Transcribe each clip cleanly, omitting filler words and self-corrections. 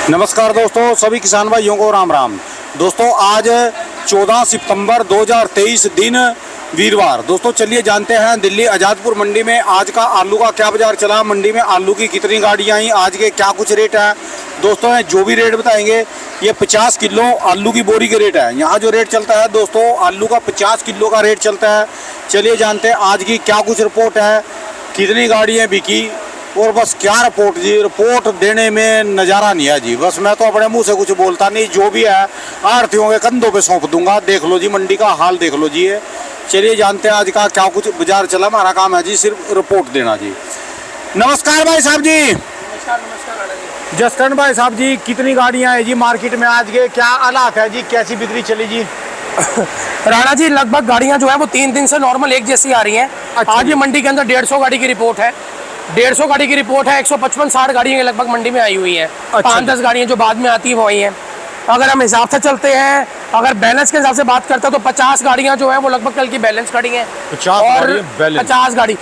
नमस्कार दोस्तों, सभी किसान भाइयों को राम राम। दोस्तों आज 14 सितंबर 2023 दिन वीरवार। दोस्तों चलिए जानते हैं दिल्ली आज़ादपुर मंडी में आज का आलू का क्या बाजार चला, मंडी में आलू की कितनी गाड़ियां आई, आज के क्या कुछ रेट है। दोस्तों जो भी रेट बताएंगे ये 50 किलो आलू की बोरी के रेट है। यहाँ जो रेट चलता है दोस्तों आलू का 50 किलो का रेट चलता है। चलिए जानते हैं आज की क्या कुछ रिपोर्ट है, कितनी गाड़ियाँ बिकी और बस क्या रिपोर्ट जी। रिपोर्ट देने में नज़ारा नहीं है जी, बस मैं तो अपने मुंह से कुछ बोलता नहीं, जो भी है आढ़तियों के कंधों पे सौंप दूंगा। देख लो जी मंडी का हाल देख लो जी। ये चलिए जानते हैं आज का क्या कुछ बाजार चला। हमारा काम है जी सिर्फ रिपोर्ट देना जी। नमस्कार भाई साहब जी। नमस्कार नमस्कार जसकरण भाई साहब जी, कितनी गाड़ियाँ हैं जी मार्केट में, आज के क्या हालात है जी, कैसी बिक्री चली जी। राणा जी लगभग गाड़ियां जो है वो 3 दिन से नॉर्मल एक जैसी आ रही हैं। अच्छा आज भी मंडी के अंदर 150 गाड़ी की रिपोर्ट है। 150 गाड़ी की रिपोर्ट है। 155-60 गाड़ियां लगभग मंडी में आई हुई हैं। अच्छा। 5-10 गाड़ियां जो बाद में आती है वो आई हैं। अगर हम हिसाब से चलते हैं, अगर बैलेंस के हिसाब से बात करते हैं तो 50 गाड़ियां जो है वो लगभग कल की बैलेंस खड़ी हैं। 50 गाड़ी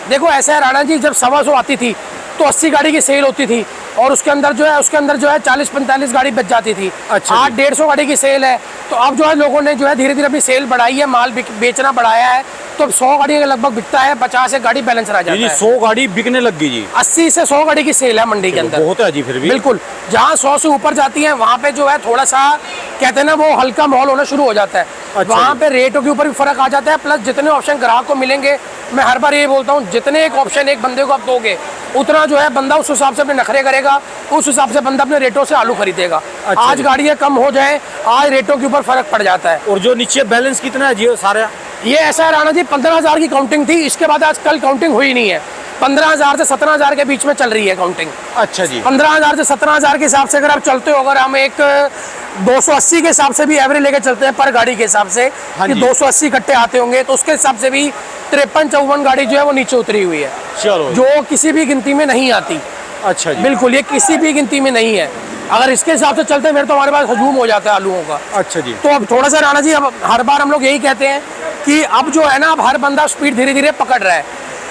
देखो ऐसा है राणा जी, जब 125 आती थी तो 80 गाड़ी की सेल होती थी और उसके अंदर जो है 40-45 गाड़ी बच जाती थी। अच्छा। आज 150 गाड़ी की सेल है तो अब जो है लोगों ने जो है धीरे धीरे अपनी सेल बढ़ाई है, माल बेचना बढ़ाया है। तो अब 100 गाड़ी का लगभग बिकता है, 50 एक गाड़ी बैलेंस रह जाता है। 100 गाड़ी बिकने लग गई जी। 80 से 100 गाड़ी की सेल है मंडी के अंदर। बहुत है जी फिर भी। बिल्कुल, जहाँ 100 से ऊपर जाती है वहाँ पे जो है थोड़ा सा कहते हैं ना वो हल्का माहौल होना शुरू हो जाता है। अच्छा। वहाँ पे रेटों के ऊपर भी फर्क आ जाता है। प्लस जितने ऑप्शन ग्राहक को मिलेंगे, मैं हर बार ये बोलता हूँ, जितने एक ऑप्शन एक बंदे को आप दोगे उतना जो है बंदा उस हिसाब से अपने नखरे करेगा, उस हिसाब से बंदा अपने रेटों से आलू खरीदेगा। अच्छा। आज गाड़ियाँ कम हो जाए, आज रेटों के ऊपर फर्क पड़ जाता है। और जो नीचे बैलेंस कितना है जी सारा? ये ऐसा है राणा जी, 15,000 की काउंटिंग थी, इसके बाद आज कल काउंटिंग हुई नहीं है। 15,000 से 17,000 के बीच में चल रही है काउंटिंग। अच्छा जी। 15,000 से 17,000 के हिसाब से अगर आप चलते हो, अगर हम एक 280 के हिसाब से भी एवरेज लेके चलते हैं पर गाड़ी के हिसाब से कि 280 कट्टे आते होंगे, तो उसके हिसाब से भी 53-54 गाड़ी जो है वो नीचे उतरी हुई है। चलो, जो किसी भी गिनती में नहीं आती। अच्छा जी। बिल्कुल, ये किसी भी गिनती में नहीं है। अगर इसके हिसाब से चलते हैं फिर तो हमारे पास हजूम हो जाता है आलूओं का। अच्छा जी। तो अब थोड़ा सा राणा जी, अब हर बार हम लोग यही कहते हैं कि अब जो है ना, अब हर बंदा स्पीड धीरे धीरे पकड़ रहा है।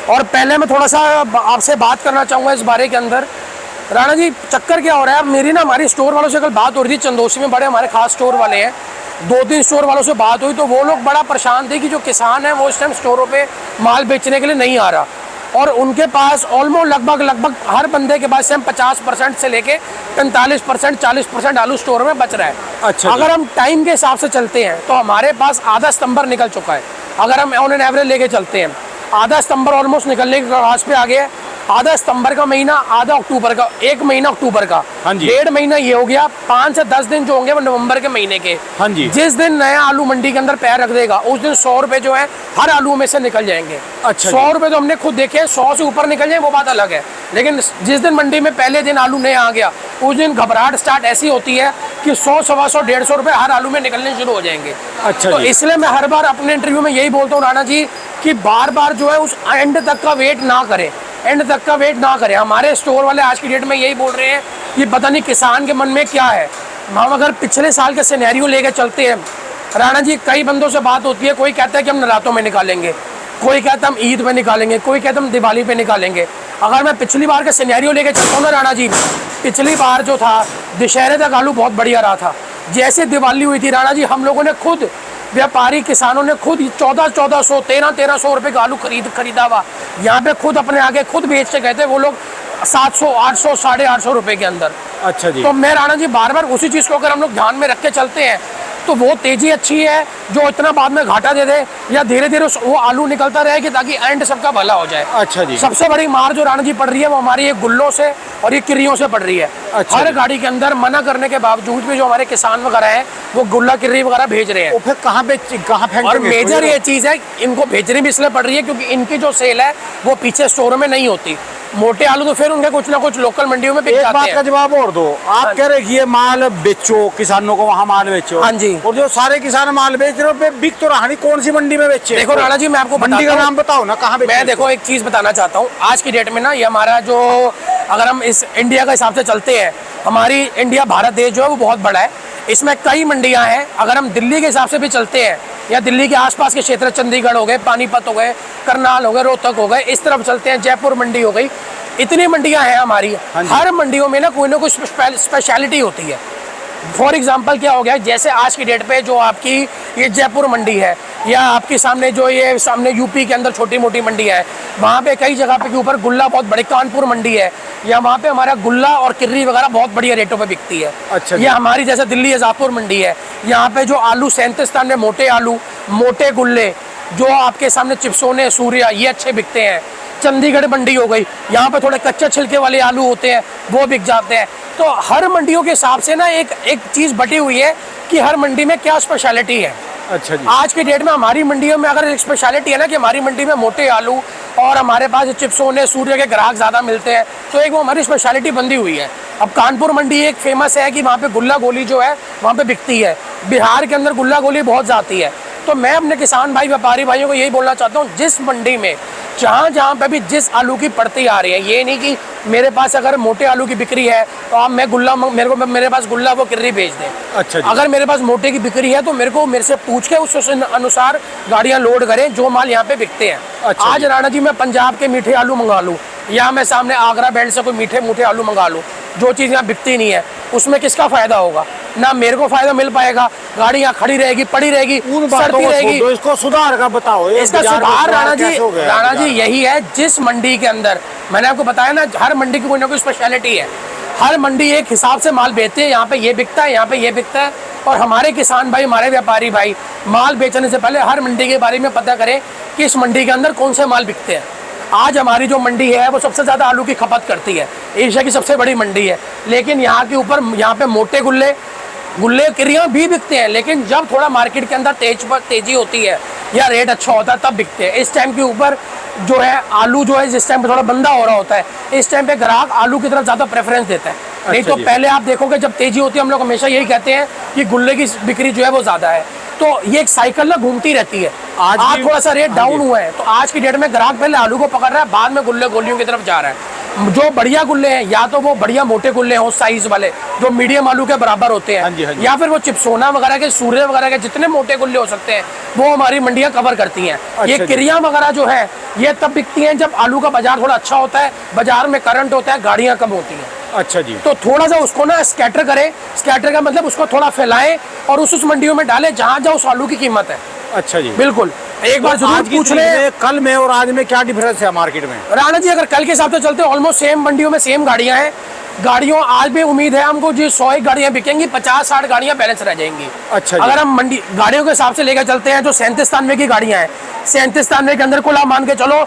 और पहले मैं थोड़ा सा आपसे बात करना चाहूँगा इस बारे के अंदर। राणा जी चक्कर क्या हो रहा है, अब मेरी ना हमारी स्टोर वालों से कल बात हो रही थी, चंदोसी में बड़े हमारे खास स्टोर वाले हैं, 2-3 स्टोर वालों से बात हुई तो वो लोग बड़ा परेशान थे कि जो किसान है वो इस टाइम स्टोरों पे माल बेचने के लिए नहीं आ रहा और उनके पास ऑलमोस्ट लगभग हर बंदे के पास 50% से लेके 45%, 40% आलू स्टोर में बच रहा है। अच्छा। अगर हम टाइम के हिसाब से चलते हैं तो हमारे पास आधा सितंबर निकल चुका है। अगर हम ऑन एन एवरेज लेके चलते हैं, आधा सितंबर ऑलमोस्ट निकलने के आस पे आ गया है। आधा सितंबर का महीना, आधा अक्टूबर का, 1 महीना अक्टूबर का, हाँ जी। 1.5 महीना ये हो गया। 5 से 10 दिन जो होंगे वो नवंबर के महीने के। हाँ जी। जिस दिन नया आलू मंडी के अंदर पैर रख देगा उस दिन 100 रुपए जो है हर आलू में से निकल जाएंगे। अच्छा। 100 रुपए तो हमने खुद देखे, 100 से ऊपर निकल जाए वो बात अलग है, लेकिन जिस दिन मंडी में पहले दिन आलू नया आ गया उस दिन घबराहट स्टार्ट ऐसी होती है कि 100, 125, 150 रुपए हर आलू में निकलने शुरू हो जाएंगे। अच्छा तो जी। इसलिए मैं हर बार अपने इंटरव्यू में यही बोलता हूँ राणा जी कि बार बार जो है उस एंड तक का वेट ना करें, एंड तक का वेट ना करें। हमारे स्टोर वाले आज की डेट में यही बोल रहे हैं कि पता नहीं किसान के मन में क्या है। हम अगर पिछले साल के सिनेरियो लेके चलते हैं राणा जी, कई बंदों से बात होती है, कोई कहता है कि हम नवरात्रों में निकालेंगे, कोई कहता है हम ईद में निकालेंगे, कोई कहता है हम दिवाली पे निकालेंगे। अगर मैं पिछली बार का सिनेरियो लेके चलता हूँ ना राणा जी, पिछली बार जो था दशहरे तक आलू बहुत बढ़िया रहा था। जैसे दिवाली हुई थी राणा जी, हम लोगों ने खुद, व्यापारी किसानों ने खुद 1400, 1300 रुपए का आलू खरीदा हुआ यहाँ पे खुद अपने आगे खुद बेच के गए थे वो लोग 700, 800, 850 रुपए के अंदर। अच्छा जी। तो मैं राणा जी बार बार उसी चीज़ को अगर हम लोग ध्यान में रख के चलते हैं तो वो तेजी अच्छी है जो इतना बाद में घाटा दे दे, या धीरे धीरे वो आलू निकलता रहे कि ताकि एंड सबका भला हो जाए। अच्छा जी। सबसे बड़ी मार जो राणा जी पड़ रही है वो हमारी ये गुल्लों से और ये किर्रियों से पड़ रही है। अच्छा हर जी। गाड़ी के अंदर मना करने के बावजूद भी जो हमारे किसान वगैरह हैं वो गुल्ला किर्री वगैरह भेज रहे हैं। वो फिर कहाँ फेंक और देंगे? मेजर ये चीज़ है, इनको भेजनी भी इसलिए पड़ रही है क्योंकि इनकी जो सेल है वो पीछे स्टोर में नहीं होती। मोटे आलू तो फिर उनके कुछ ना कुछ लोकल मंडियों में बिक एक जाते बात हैं। का जवाब और दो, आप कह रहे कि ये माल बेचो, किसानों को वहाँ माल बेचो। हाँ जी। और जो सारे किसान माल बेच रहे हो बिक तो रहा नहीं, कौन सी मंडी में बेचे? देखो राणा जी मैं आपको मंडी का नाम बताओ ना, कहाँ बेचे? मैं देखो एक चीज़ बताना चाहता हूँ। आज की डेट में ना ये हमारा जो, अगर हम इस इंडिया का हिसाब से चलते हैं, हमारी इंडिया भारत देश जो है वो बहुत बड़ा है। इसमें कई मंडियां हैं। अगर हम दिल्ली के हिसाब से भी चलते हैं या दिल्ली के आसपास के क्षेत्र, चंडीगढ़ हो गए, पानीपत हो गए, करनाल हो गए, रोहतक हो गए, इस तरफ चलते हैं, जयपुर मंडी हो गई, इतनी मंडियां हैं हमारी, हाँ जी। हर मंडियों में ना कोई स्पेशलिटी होती है। फॉर एग्जाम्पल क्या हो गया, जैसे आज की डेट पे जो आपकी ये जयपुर मंडी है, या आपके सामने जो ये सामने यूपी के अंदर छोटी मोटी मंडी है, वहाँ पे कई जगह पे के ऊपर गुल्ला बहुत बड़ी, कानपुर मंडी है, या वहाँ पे हमारा गुल्ला और किर्री वगैरह बहुत बढ़िया रेटों पे बिकती है। अच्छा जी। ये हमारी जैसे दिल्ली अजापुर मंडी है, यहाँ पे जो आलू 37 में मोटे आलू, मोटे गुल्ले, जो आपके सामने चिप्सोने, सूर्या, ये अच्छे बिकते हैं। चंडीगढ़ मंडी हो गई, यहाँ पे थोड़े कच्चे छिलके वाले आलू होते हैं, वो बिक जाते हैं। तो हर मंडियों के हिसाब से ना एक चीज़ बटी हुई है कि हर मंडी में क्या स्पेशलिटी है। अच्छा जी। आज की डेट में हमारी मंडियों में अगर एक स्पेशलिटी है ना कि हमारी मंडी में मोटे आलू और हमारे पास चिप्सोने, सूर्य के ग्राहक ज़्यादा मिलते हैं, तो एक वो हमारी स्पेशलिटी बंदी हुई है। अब कानपुर मंडी एक फेमस है कि वहाँ पे गुल्ला गोली जो है वहाँ पे बिकती है, बिहार के अंदर गुल्ला गोली बहुत जाती है। तो मैं अपने किसान भाई, व्यापारी भाइयों को यही बोलना चाहता हूँ, जिस मंडी में जहाँ पे भी जिस आलू की पड़ती आ रही है, ये नहीं कि मेरे पास अगर मोटे आलू की बिक्री है तो आप मैं गुल्ला मेरे पास गुल्ला वो किर्री भेज दें। अच्छा जी। अगर मेरे पास मोटे की बिक्री है तो मेरे से पूछ के उस अनुसार गाड़ियाँ लोड करें जो माल यहाँ पे बिकते हैं। अच्छा आज राणा जी मैं पंजाब के मीठे आलू मंगा लूँ, या मैं सामने आगरा बेल्ट से कोई मीठे आलू मंगा लूँ, जो चीज़ यहाँ बिकती नहीं है, उसमें किसका फ़ायदा होगा? ना मेरे को फ़ायदा मिल पाएगा, गाड़ी यहाँ खड़ी रहेगी, पड़ी रहेगी, सड़ती रहेगी। तो इसको सुधार का बताओ, इसका सुधार राणा जी यही है, जिस मंडी के अंदर मैंने आपको बताया ना, हर मंडी की कोई ना कोई स्पेशलिटी है। हर मंडी एक हिसाब से माल बेचते हैं, यहाँ पे ये बिकता है, यहाँ पे ये बिकता है। और हमारे किसान भाई, हमारे व्यापारी भाई माल बेचने से पहले हर मंडी के बारे में पता करें कि इस मंडी के अंदर कौन से माल बिकते हैं। आज हमारी जो मंडी है वो सबसे ज़्यादा आलू की खपत करती है, एशिया की सबसे बड़ी मंडी है, लेकिन यहाँ के ऊपर यहाँ पे मोटे गुल्ले किरियाँ भी बिकते हैं, लेकिन जब थोड़ा मार्केट के अंदर तेजी होती है या रेट अच्छा होता है तब बिकते हैं। इस टाइम के ऊपर जो है आलू जो है जिस टाइम पे थोड़ा बंदा हो रहा होता है, इस टाइम पे ग्राहक आलू की तरफ ज़्यादा प्रेफरेंस देता है। नहीं तो पहले आप देखोगे जब तेजी होती है, हम लोग हमेशा यही कहते हैं कि गुल्ले की बिक्री जो है वो ज़्यादा है। तो ये एक साइकिल ना घूमती रहती है। आज थोड़ा सा रेट डाउन हुआ है, तो आज की डेट में ग्राहक पहले आलू को पकड़ रहा है, बाद में गुल्ले गोलियों की तरफ जा रहा है। जो बढ़िया गुल्ले हैं, या तो वो बढ़िया मोटे गुल्ले हैं उस साइज वाले जो मीडियम आलू के बराबर होते हैं, या फिर वो चिप्सोना वगैरह के, सूर्य वगैरह के जितने मोटे गुल्ले हो सकते हैं वो हमारी मंडियां कवर करती हैं। ये किरियां वगैरह जो है ये तब बिकती हैं जब आलू का बाजार थोड़ा अच्छा होता है, बाजार में करंट होता है, गाड़ियां कम होती हैं। अच्छा जी। तो थोड़ा सा उसको ना स्कैटर करें, स्कैटर का मतलब उसको थोड़ा फैलाएं और उस मंडियों में डालें जहाँ उस आलू की कीमत है। अच्छा जी। बिल्कुल, एक बार तो जरूर पूछ लें कल में और आज में क्या डिफरेंस है मार्केट में? राणा जी अगर कल के हिसाब से चलते हैं, ऑलमोस्ट सेम मंडियों में सेम गाड़ियां हैं। गाड़ियों आज भी उम्मीद है हमको जो 100 गाड़ियां बिकेंगी, 50-60 गाड़ियां बैलेंस रह जाएंगी। अच्छा जी। अगर हम मंडी गाड़ियों के हिसाब से लेकर चलते हैं, जो 37-93 की गाड़ियां हैं, 37-93 के अंदर कुल आप मान के चलो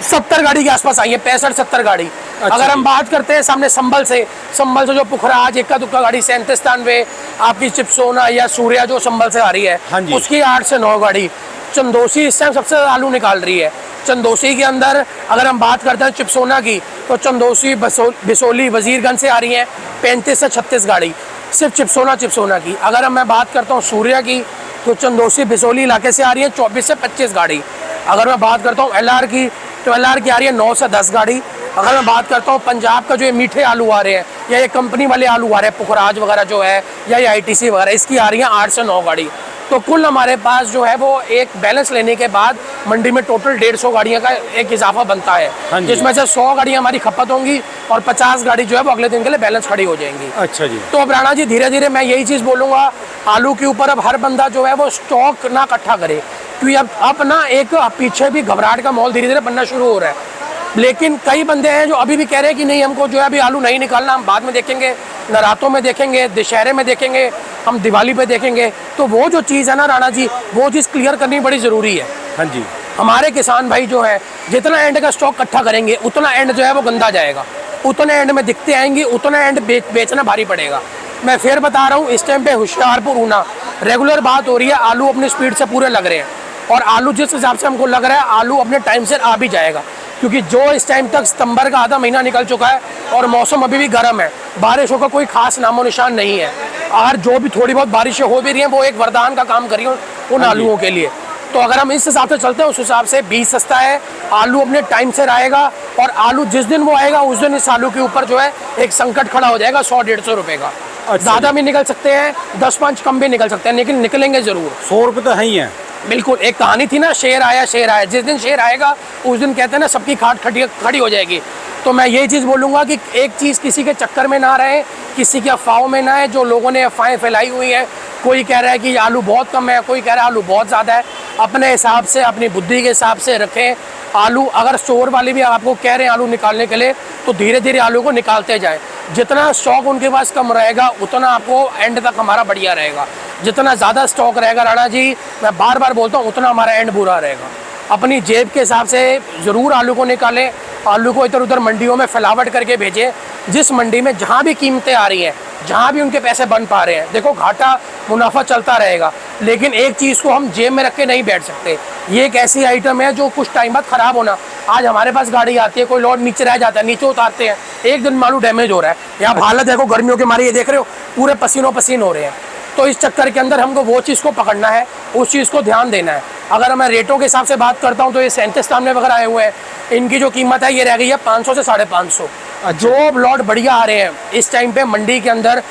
70 गाड़ी के आसपास आई है, 65-70 गाड़ी। अच्छा अगर हम बात करते हैं सामने संभल से जो पुखराज इक्का दुक्का गाड़ी 37-93 आपकी चिप्सोना या सूर्या जो संभल से आ रही है, उसकी 8 से 9 गाड़ी। चंदोसी इस टाइम सबसे ज़्यादा आलू निकाल रही है। चंदोसी के अंदर अगर हम बात करते हैं चिप्सोना की, तो चंदोसी बिसोली वजीरगंज से आ रही है 35 से 36 गाड़ी, सिर्फ चिप्सोना की। अगर मैं बात करता हूँ सूर्या की, तो चंदोसी बिसोली इलाके से आ रही है 24 से 25 गाड़ी। अगर मैं बात करता हूँ LR की, तो LR की आ रही है 9 से 10 गाड़ी। अगर मैं बात करता हूँ पंजाब का जो ये मीठे आलू आ रहे हैं, या ये कंपनी वाले आलू आ रहे हैं, पुखराज वगैरह जो है, या ये ITC वगैरह, इसकी आ रही है 8 से 9 गाड़ी। तो कुल हमारे पास जो है वो एक बैलेंस लेने के बाद मंडी में टोटल 150 गाड़ियाँ का एक इजाफा बनता है, जिसमें से 100 गाड़ियाँ हमारी खपत होंगी और 50 गाड़ी जो है वो अगले दिन के लिए बैलेंस खड़ी हो जाएंगी। अच्छा जी। तो अब राणा जी धीरे धीरे मैं यही चीज़ बोलूँगा, आलू के ऊपर अब हर बंदा जो है वो स्टॉक ना इकट्ठा करे, क्योंकि अब ना एक पीछे भी घबराहट का माहौल धीरे धीरे बनना शुरू हो रहा है। लेकिन कई बंदे हैं जो अभी भी कह रहे हैं कि नहीं, हमको जो है अभी आलू नहीं निकालना, हम बाद में देखेंगे, नरातों में देखेंगे, दशहरे में देखेंगे, हम दिवाली पे देखेंगे। तो वो जो चीज़ है ना राणा जी, वो चीज़ क्लियर करनी बड़ी ज़रूरी है। हाँ जी। हमारे किसान भाई जो है जितना एंड का स्टॉक इकट्ठा करेंगे, उतना एंड जो है वो गंदा जाएगा, उतने एंड में दिखते आएंगी, उतना एंड बेचना भारी पड़ेगा। मैं फिर बता रहा हूँ, इस टाइम पे होशियारपुर ऊना रेगुलर बात हो रही है, आलू अपनी स्पीड से पूरे लग रहे हैं, और आलू जिस हिसाब से हमको लग रहा है आलू अपने टाइम से आ भी जाएगा, क्योंकि जो इस टाइम तक सितंबर का आधा महीना निकल चुका है और मौसम अभी भी गर्म है, बारिशों का कोई खास नामो निशान नहीं है। और जो भी थोड़ी बहुत बारिशें हो भी रही हैं वो एक वरदान का काम कर रही हैं उन आलूओं के लिए। तो अगर हम इस हिसाब से चलते हैं, उस हिसाब से बीज सस्ता है, आलू अपने टाइम से आएगा, और आलू जिस दिन वो आएगा उस दिन इस आलू के ऊपर जो है एक संकट खड़ा हो जाएगा 100-150 रुपये का। ज़्यादा भी निकल सकते हैं, 10-5 कम भी निकल सकते हैं, लेकिन निकलेंगे ज़रूर। 100 रुपये तो है ही है। बिल्कुल, एक कहानी थी ना, शेर आया शेर आया। जिस दिन शेर आएगा उस दिन कहते हैं ना सबकी खाट खड़ी हो जाएगी। तो मैं यही चीज़ बोलूँगा कि एक चीज़ किसी के चक्कर में ना रहे, किसी की अफवाहों में ना है। जो लोगों ने अफवाहें फैलाई हुई हैं, कोई कह रहा है कि आलू बहुत कम है, कोई कह रहा है आलू बहुत ज़्यादा है। अपने हिसाब से, अपनी बुद्धि के हिसाब से रखें आलू। अगर स्टोर वाले भी आपको कह रहे हैं आलू निकालने के लिए, तो धीरे धीरे आलू को निकालते जाएं। जितना स्टॉक उनके पास कम रहेगा उतना आपको एंड तक हमारा बढ़िया रहेगा। जितना ज़्यादा स्टॉक रहेगा राणा जी, मैं बार बार बोलता हूँ, उतना हमारा एंड बुरा रहेगा। अपनी जेब के हिसाब से ज़रूर आलू को निकालें। आलू को इधर उधर मंडियों में फैलावट करके भेजें। जिस मंडी में जहाँ भी कीमतें आ रही हैं, जहाँ भी उनके पैसे बन पा रहे हैं, देखो घाटा मुनाफा चलता रहेगा, लेकिन एक चीज़ को हम जेब में रख के नहीं बैठ सकते। ये एक ऐसी आइटम है जो कुछ टाइम बाद ख़राब होना। आज हमारे पास गाड़ी आती है, कोई लोड नीचे रह जाता है, नीचे उतारते हैं, एक दिन मालूम डैमेज हो रहा है। यहाँ हालत देखो गर्मियों के मारे, ये देख रहे हो पूरे पसीनों पसीन हो रहे हैं। तो इस चक्कर के अंदर हमको वो चीज़ को पकड़ना है, उस चीज़ को ध्यान देना है। अगर मैं रेटों के हिसाब से बात करता हूँ तो ये 37 सामने वगैरह आए हुए हैं, इनकी जो कीमत है ये रह गई है 500 से 550। जो लॉट बढ़िया आ रहे हैं इस टाइम पे मंडी के अंदर,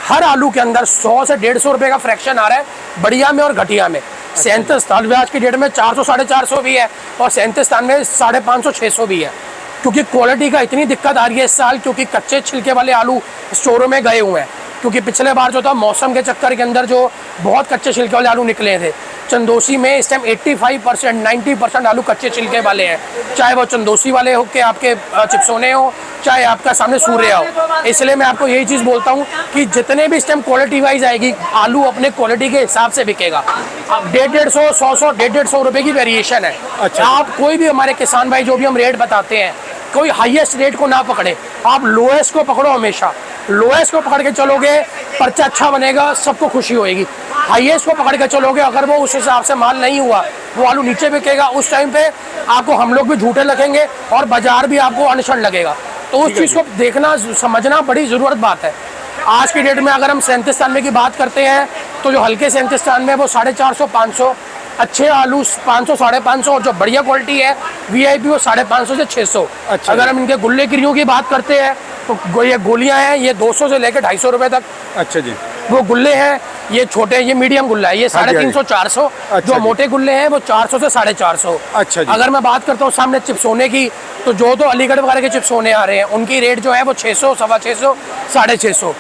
हर आलू के अंदर 100 से 150 रुपये का फ्रैक्शन आ रहा है, बढ़िया में और घटिया में। 37 साल आज की डेट में 400 450 भी है, और 37 साल में 550 600 भी है। क्योंकि क्वालिटी का इतनी दिक्कत आ रही है इस साल, क्योंकि कच्चे छिलके वाले आलू स्टोरों में गए हुए हैं। क्योंकि पिछले बार जो था मौसम के चक्कर के अंदर जो बहुत कच्चे छिलके वाले आलू निकले थे, चंदोसी में इस टाइम 85% 90% आलू कच्चे छिलके वाले हैं। चाहे वो चंदोसी वाले हो के आपके चिप्सोने हो, चाहे आपका सामने सूर्य हो। इसलिए मैं आपको यही चीज़ बोलता हूँ कि जितने भी इस टाइम क्वालिटी वाइज आएगी, आलू अपने क्वालिटी के हिसाब से बिकेगा। अब 150 100 150 रुपये की वेरिएशन है। अच्छा। आप कोई भी हमारे किसान भाई जो भी हम रेट बताते हैं, कोई हाईएस्ट रेट को ना पकड़े, आप लोएस्ट को पकड़ो। हमेशा लोएस्ट को पकड़ के चलोगे, पर्चा अच्छा बनेगा, सबको खुशी होएगी। हाईएस्ट को पकड़ के चलोगे, अगर वो उस हिसाब से माल नहीं हुआ, वो आलू नीचे बिकेगा, उस टाइम पे आपको हम लोग भी झूठे लगेंगे और बाजार भी आपको अनशन लगेगा। तो उस चीज़ को देखना समझना बड़ी ज़रूरत बात है। आज की डेट में अगर हम 37 साल में की बात करते हैं, तो जो हल्के 37 साल में वो 450 500, अच्छे आलू 500 550, और जो बढ़िया क्वालिटी है वीआईपी वो 550 से 600। अच्छा। अगर हम इनके गुल्ले गिरियों की बात करते हैं तो ये गोलियां हैं, ये 200 से लेकर 250 रुपये तक। अच्छा जी। वो गुल्ले हैं, ये छोटे, ये मीडियम गुल्ला है, ये 350 400। अच्छा जो जी। मोटे गुल्ले हैं वो 400 से 450। अच्छा जी। अगर मैं बात करता हूँ सामने चिप्सोने की, तो जो तो अलीगढ़ वगैरह के चिप्सोने आ रहे हैं, उनकी रेट जो है वो 600 650 650।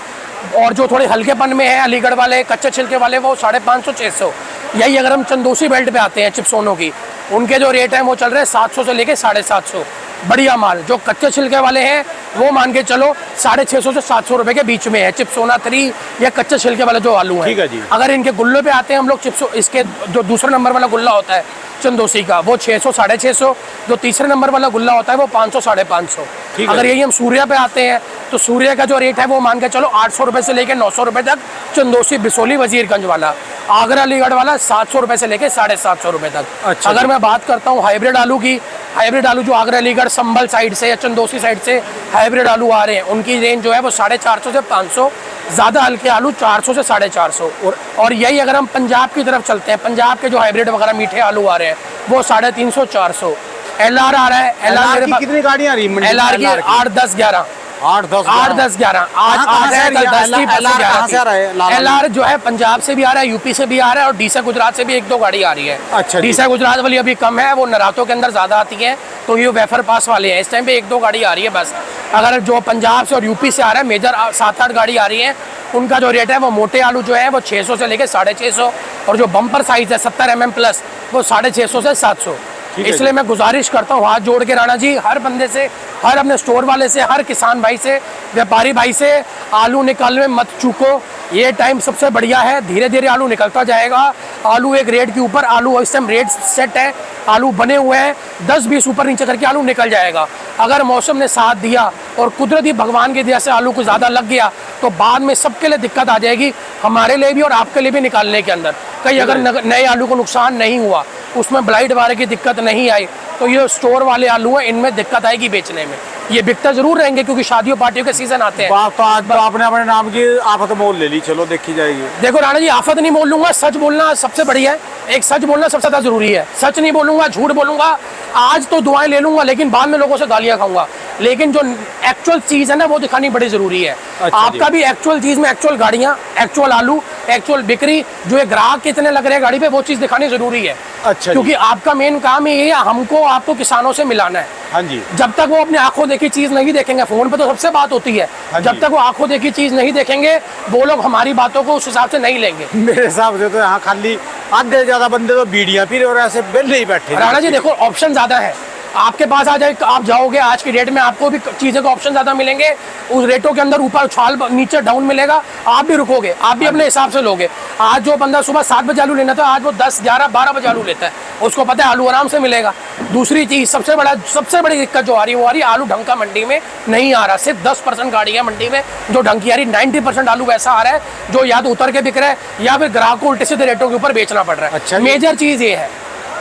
और जो थोड़े हल्केपन में है अलीगढ़ वाले कच्चे छिलके वाले, वो 550 600। यही अगर हम चंदोसी बेल्ट पे आते हैं चिप्सोनों की, उनके जो रेट हैं वो चल रहे हैं 700 से लेके 750। बढ़िया माल जो कच्चे छिलके वाले हैं वो मान के चलो 650 से 700 रुपये के बीच में है। चिप्सोना 3 या कच्चे छिलके वाले जो आलू हैं। ठीक है जी। अगर इनके गुल्ले पे आते हैं हम लोग, चिप्सो इसके जो दूसरे नंबर वाला गुल्ला होता है चंदोसी का, वो 600 650। जो तीसरे नंबर वाला गुल्ला होता है वो 500 550। ठीक है। अगर यही हम सूर्या पे आते हैं, तो सूर्य का जो रेट है वो मान के चलो 800 रुपये से लेकर 900 रुपये तक। चंदोसी बिसोली वजीरगंज वाला, आगरा अलीगढ़ वाला 700 रुपये से लेकर 750 रुपये तक। अच्छा। अगर मैं बात करता हूँ हाइब्रिड आलू की, हाइब्रिड आलू जो आगरा अलीगढ़ संभल साइड से या चंदोसी साइड से हाइब्रिड आलू आ रहे हैं, उनकी रेंज जो है वो 450 से 500। ज़्यादा हल्के आलू 400 से 450। और यही अगर हम पंजाब की तरफ चलते हैं, पंजाब के जो हाइब्रिड वगैरह मीठे आलू आ रहे हैं वो 350 400। LR आ रहा है, LR की कितनी गाड़ियाँ आ रही हैं? LR की 8 10 11 8 10 11 आज कहाँ से आ रही है? कल 10 थी, LR कहाँ से आ रहा है? LR जो है पंजाब से भी आ रहा है, यूपी से भी आ रहा है, और डीसा गुजरात से भी 1-2 गाड़ी आ रही है। अच्छा जी। डीसा गुजरात वाली अभी कम है, वो नरातों के अंदर ज़्यादा आती है, तो ये वेफर पास वाले हैं। इस टाइम पे 1-2 गाड़ी आ रही है बस। अगर जो पंजाब से और यूपी से आ रहा है, मेजर 7-8 गाड़ी आ रही है, उनका जो रेट है वो मोटे आलू जो है वो 600 से लेकर 650, और जो बम्पर साइज है 70 mm प्लस वो 650 से 700। इसलिए मैं गुजारिश करता हूँ हाथ जोड़ के राणा जी, हर बंदे से, हर अपने स्टोर वाले से, हर किसान भाई से, व्यापारी भाई से, आलू निकालने में मत चूको। ये टाइम सबसे बढ़िया है, धीरे धीरे आलू निकलता जाएगा। आलू एक रेट के ऊपर, आलू इस टाइम रेट सेट है, आलू बने हुए हैं, 10-20 ऊपर नीचे करके आलू निकल जाएगा। अगर मौसम ने साथ दिया और कुदरती भगवान की दया से आलू को ज़्यादा लग गया, तो बाद में सबके लिए दिक्कत आ जाएगी, हमारे लिए भी और आपके लिए भी निकालने के अंदर। कहीं अगर नए आलू को नुकसान नहीं हुआ, उसमें ब्लाइट वाले की दिक्कत नहीं आई, तो ये स्टोर वाले आलू हैं, इनमें दिक्कत आएगी बेचने में। ये बिकता जरूर रहेंगे क्योंकि शादियों पार्टियों के सीजन आते हैं। बात तो आज तो आपने अपने नाम की आफत मोल ले ली, चलो देखी जाएगी। देखो राणा जी, आफत नहीं बोल लूंगा, सच बोलना सबसे बढ़िया है। एक सच बोलना सबसे ज़्यादा ज़रूरी है। सच नहीं बोलूँगा, झूठ बोलूँगा, आज तो दुआएं ले लूँगा लेकिन बाद में लोगों से गालियाँ खाऊंगा। लेकिन जो एक्चुअल चीज़ है ना वो दिखानी बड़ी ज़रूरी है। अच्छा आपका भी एक्चुअल चीज़ में एक्चुअल गाड़ियाँ, एक्चुअल आलू, एक्चुअल बिक्री, जो ये ग्राहक कितने लग रहे हैं गाड़ी पे, वो चीज़ दिखानी ज़रूरी है। अच्छा क्योंकि आपका मेन काम ही ये है, हमको आपको किसानों से मिलाना है। हाँ जी। जब तक वो अपनी आंखों देखी चीज़ नहीं देखेंगे, फ़ोन पे तो सबसे बात होती है, हाँ जब जी। तक वो आंखों देखी चीज़ नहीं देखेंगे वो लोग हमारी बातों को उस हिसाब से नहीं लेंगे। मेरे हिसाब से तो यहाँ खाली आधे से ज्यादा बंदे तो बीड़ियाँ पी रहे और ऐसे बेले ही बैठे हैं। राणा जी देखो, ऑप्शन ज़्यादा है आपके पास। आ जाए, आप जाओगे आज की डेट में, आपको भी चीज़ों का ऑप्शन ज़्यादा मिलेंगे। उस रेटों के अंदर ऊपर उछाल नीचे डाउन मिलेगा, आप भी रुकोगे, आप भी अपने हिसाब से लोगे। आज जो बंदा सुबह 7 बजे आलू लेना था, आज वो 10, 11, 12 बजे आलू लेता है, उसको पता है आलू आराम से मिलेगा। दूसरी चीज़ सबसे बड़ी दिक्कत जो आ रही है वो आ रही है, आलू ढंग का मंडी में नहीं आ रहा। सिर्फ 10% गाड़ी है मंडी में जो ढंग की आ रही। 90% आलू वैसा आ रहा है जो या तो उतर के बिक रहा है या फिर ग्राहक को उल्टे सीधे रेटों के ऊपर बेचना पड़ रहा है। अच्छा जी। मेजर चीज़ ये है,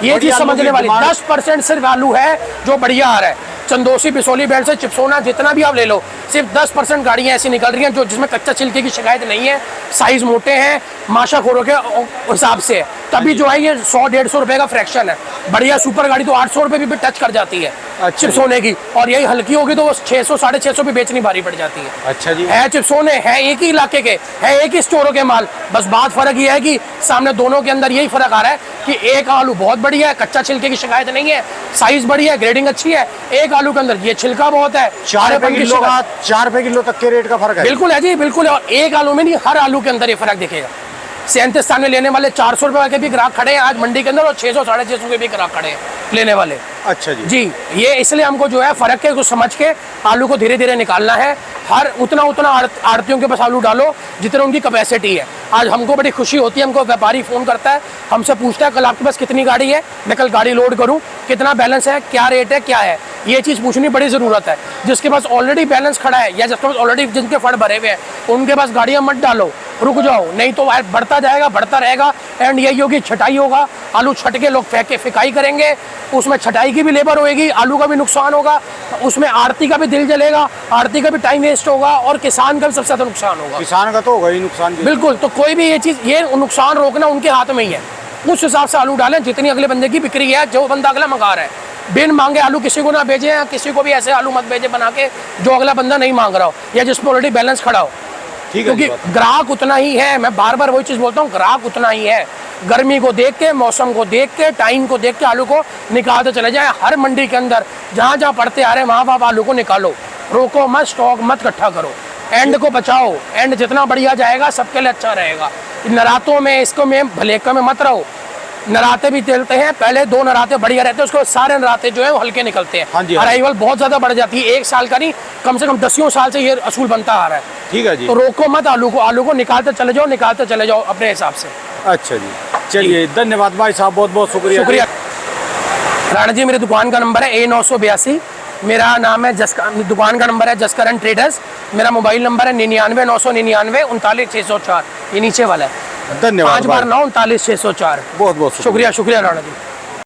ये बड़ी चीज आलू समझने की वाली। डिमांड- 10% सिर्फ आलू है जो बढ़िया आ रहा है। चंदोसी, बिसोली बेल्ट से चिपसोना, जितना भी आप ले लो, सिर्फ 10% गाड़ियां ऐसी निकल रही हैं जो जिसमें कच्चा छिलके की शिकायत नहीं है, साइज मोटे हैं, माशाखोरों के हिसाब से है। तभी जो है ये 100-150 रुपए का फ्रैक्शन है। बढ़िया सुपर गाड़ी तो 800 रुपए भी टच कर जाती है अच्छा चिपसोने की, और यही हल्की होगी तो वो 600, 650 भी बेचनी भारी पड़ जाती है। अच्छा जी। है चिपसोने, है एक ही इलाके के, है एक ही स्टोरों के माल, बस बात फर्क ये है कि सामने दोनों के अंदर यही फर्क आ रहा है कि एक आलू बहुत बढ़िया है, कच्चा छिलके की शिकायत नहीं है, साइज बढ़िया है, ग्रेडिंग अच्छी है। एक आलू के अंदर ये छिलका बहुत है, 4 रुपए की किलो का, शिकायत- 4 रुपए किलो तक के रेट का फर्क है। बिल्कुल है जी, बिल्कुल है। और एक आलू में नहीं, हर आलू के अंदर ये फर्क दिखेगा। 37 स्थान में लेने वाले 400 रुपए के भी ग्राहक खड़े हैं आज मंडी के अंदर, और 600, 650 के भी ग्राहक खड़े हैं लेने वाले। अच्छा जी। जी, ये इसलिए हमको जो है फर्क के को समझ के आलू को धीरे धीरे निकालना है। हर उतना आड़तियों के पास आलू डालो जितने उनकी कैपेसिटी है। आज हमको बड़ी खुशी होती है, हमको व्यापारी फ़ोन करता है, हमसे पूछता है कल आपके पास कितनी गाड़ी है, मैं कल गाड़ी लोड करूं, कितना बैलेंस है, क्या रेट है, क्या है, ये चीज़ पूछनी बड़ी ज़रूरत है। जिसके पास ऑलरेडी बैलेंस खड़ा है या जिसके पास ऑलरेडी जिनके फंड भरे हुए हैं, उनके पास गाड़ियाँ मत डालो, रुक जाओ, नहीं तो बढ़ता जाएगा, बढ़ता रहेगा। एंड यही होगी, छटाई होगा, आलू छट के लोग फेंक के फिकाई करेंगे, उसमें छटाई की भी लेबर होएगी, आलू का भी नुकसान होगा, उसमें आड़ती का भी दिल जलेगा, आड़ती का भी टाइम वेस्ट होगा, और किसान का भी सबसे ज़्यादा नुकसान होगा। किसान का तो होगा ही नुकसान। बिल्कुल, तो कोई भी ये चीज़, ये नुकसान रोकना उनके हाथ में ही है। उस हिसाब से आलू डालें जितनी अगले बंदे की बिक्री है, जो बंदा अगला मंगा रहा है। बिन मांगे आलू किसी को ना भेजें, या किसी को भी ऐसे आलू मत भेजें बना के जो अगला बंदा नहीं मांग रहा हो या जिसमें ऑलरेडी बैलेंस खड़ा हो। ठीक है जी, क्योंकि ग्राहक उतना ही है, मैं बार बार वही चीज़ बोलता हूँ, ग्राहक उतना ही है। गर्मी को देख के, मौसम को देख के, टाइम को देख के आलू को निकालते चले जाए। हर मंडी के अंदर जहाँ जहाँ पड़ते आ रहे हैं वहाँ आलू को निकालो, रोको मत, स्टॉक मत इकट्ठा करो, एंड को बचाओ। एंड जितना बढ़िया जाएगा सबके लिए अच्छा रहेगा। नरातों में इसको में भलेका में मत रहो। नराते भी चलते हैं, पहले 2 नराते बढ़िया रहते हैं, उसके बाद सारे नराते जो है वो हल्के निकलते हैं। हाँ जी। अराइवल बहुत ज़्यादा बढ़ जाती है, 1 साल का नहीं, कम से कम 10 साल से ये असूल बनता आ रहा है। ठीक है जी। तो रोको मत आलू को निकालते चले जाओ, निकालते चले जाओ अपने हिसाब से। अच्छा जी, चलिए धन्यवाद भाई साहब, बहुत बहुत शुक्रिया। शुक्रिया राणा जी। मेरी दुकान का नंबर है A982, मेरा नाम है दुकान का नंबर है जसकरण ट्रेडर्स। मेरा मोबाइल नंबर है 99 999 39 604, ये नीचे वाला है। धन्यवाद 5 बार 9 39 604। बहुत बहुत शुक्रिया राणा जी।